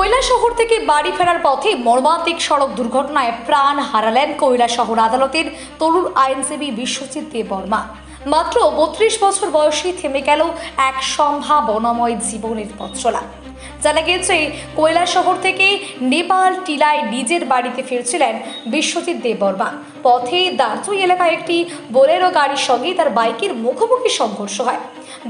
কৈলাসহর থেকে বাড়ি ফেরার পথে মর্মান্তিক সড়ক দুর্ঘটনায় প্রাণ হারালেন কৈলাসহর আদালতের তরুণ আইনজীবী বিশ্বজিৎ দেববর্মা। মাত্র 32 বছর বয়সে থেমে গেল এক সম্ভাবনাময় জীবনের পথ চলা। জানা গিয়েছে, কৈলাসহর থেকে নেপাল টিলায় নিজের বাড়িতে ফিরছিলেন বিশ্বজিৎ দেববর্মা। পথে দার্চুই এলাকায় একটি বোলেরো গাড়ির সঙ্গে তার বাইকের মুখোমুখি সংঘর্ষ হয়।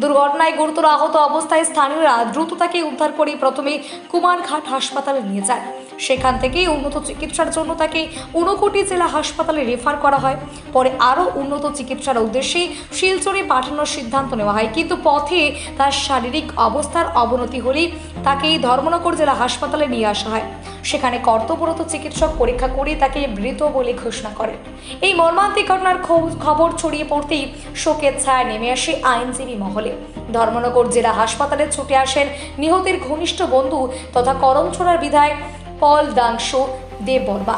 দুর্ঘটনায় গুরুতর আহত অবস্থায় স্থানীয়রা দ্রুত তাকে উদ্ধার করে প্রথমে কুমারঘাট হাসপাতালে নিয়ে যায়। সেখান থেকে উন্নত চিকিৎসার জন্য তাকে ঊনকোটি জেলা হাসপাতালে রেফার করা হয়। পরে আরও উন্নত চিকিৎসার উদ্দেশ্যে শিলচরে পাঠানোর সিদ্ধান্ত নেওয়া হয়, কিন্তু পথে তার শারীরিক অবস্থার অবনতি হলেই তাকে ধর্মনগর জেলা হাসপাতালে নিয়ে আসা হয়। সেখানে কর্তব্যরত চিকিৎসক পরীক্ষা করে তাকে মৃত বলে ঘোষণা করেন। এই মর্মান্তিক ঘটনার খবর ছড়িয়ে পড়তেই শোকের ছায়া নেমে আসে আইনজীবী মহলে। ধর্মনগর জেলা হাসপাতালে ছুটে আসেন নিহতের ঘনিষ্ঠ বন্ধু তথা করমছড়ার বিধায়ক পল দাংশো দেববর্মা।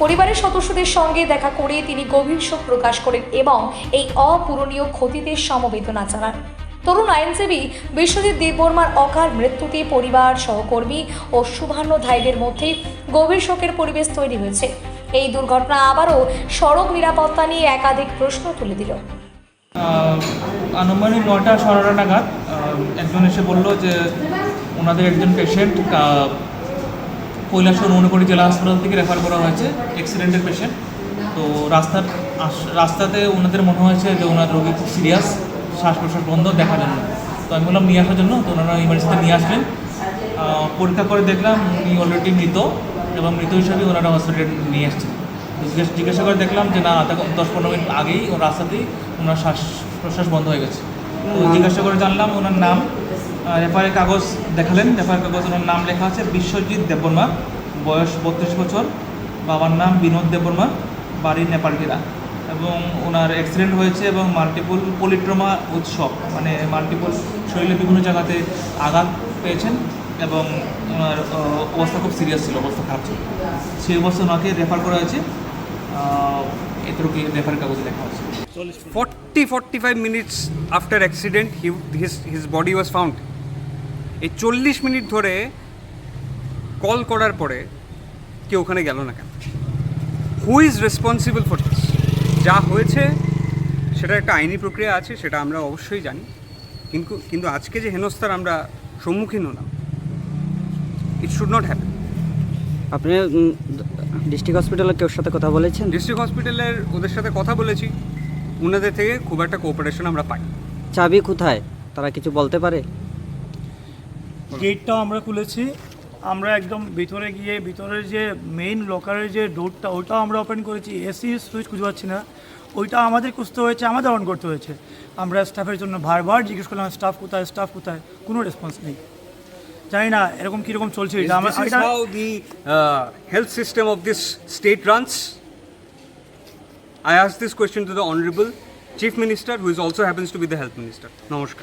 পরিবারের সদস্যদের সঙ্গে দেখা করে তিনি গভীর শোক প্রকাশ করেন এবং এই অপূরণীয় ক্ষতিতে সমবেদনা জানান। তরুণ আইনজীবী বিশ্বজিৎ দেববর্মার অকাল মৃত্যুতে পরিবার, সহকর্মী ও শুভান্ন ধাইদের মধ্যে গভীর শোকের পরিবেশ তৈরি হয়েছে। এই দুর্ঘটনা আবারও সড়ক নিরাপত্তা নিয়ে একাধিক প্রশ্ন তুলে দিল। আনুমানিক 9টা 11টা নাগাদ একজন এসে বলল যে ওনাদের একজন পেশেন্ট কৈলাসহর ঊনকোটি জেলা হাসপাতাল থেকে রেফার করা হয়েছে, অ্যাক্সিডেন্টের পেশেন্ট। তো রাস্তাতে ওনাদের মনে হয়েছে যে ওনার রোগী খুব সিরিয়াস, শ্বাস প্রশ্বাস বন্ধ, দেখার জন্য। তো আমি বললাম নিয়ে আসার জন্য। তো ওনারা ইমার্জেন্সিতে নিয়ে আসলেন। পরীক্ষা করে দেখলাম উনি অলরেডি মৃত, এবং মৃত হিসাবে ওনারা হসপিটালে নিয়ে আসছেন। জিজ্ঞাসা করে দেখলাম যে না, 10-15 মিনিট আগেই ওর রাস্তাতেই ওনার শ্বাস প্রশ্বাস বন্ধ হয়ে গেছে। তো জিজ্ঞাসা করে জানলাম ওনার নাম, রেফারের কাগজ দেখালেন। রেফারের কাগজ ওনার নাম লেখা আছে বিশ্বজিৎ দেববর্মা, বয়স 32 বছর, বাবার নাম বিনোদ দেববর্মা, বাড়ি নেপাল টিলা, এবং ওনার অ্যাক্সিডেন্ট হয়েছে এবং মাল্টিপল পলিট্রমা উৎসব, মানে মাল্টিপল শরীরে বিভিন্ন জায়গাতে আঘাত পেয়েছেন, এবং ওনার অবস্থা খুব সিরিয়াস ছিল, অবস্থা খারাপ ছিল। সেই অবস্থা ওনাকে রেফার করা হয়েছে। এতটুকু রেফারের কাগজে লেখা আছে। 40-45 minutes after accident his body was found. এই 40 মিনিট ধরে কল করার পরে কেউ ওখানে গেল না কেন? Who is responsible for this? যা হয়েছে সেটা একটা আইনি প্রক্রিয়া আছে, সেটা আমরা অবশ্যই জানি, কিন্তু আজকে যে হেনস্থার আমরা সম্মুখীন হলাম, ইট শুড নট হ্যাপেন। আপনি ডিস্ট্রিক্ট হসপিটালের কেউ সাথে কথা বলেছেন? ডিস্ট্রিক্ট হসপিটালের ওদের সাথে কথা বলেছি, ওনাদের থেকে খুব একটা কোঅপারেশন আমরা পাই। চাবি কোথায়, তারা কিছু বলতে পারে? গেটটাও আমরা খুলেছি, আমরা একদম ভিতরে গিয়ে ভিতরের যে মেইন লকারের যে ডোরটা ওটাও আমরা ওপেন করেছি। এসি সুইচ খুঁজে পাচ্ছি না, ওইটা আমাদের খুঁজতে হয়েছে, আমাদের অন করতে হয়েছে। আমরা স্টাফের জন্য বারবার জিজ্ঞেস করলাম স্টাফ কোথায়, কোনো রেসপন্স নেই। জানি না এরকম কীরকম চলছে। This is how the health system of this state runs. I asked this question to the Honorable Chief Minister, who is also happens to be the Health Minister. Namaskar.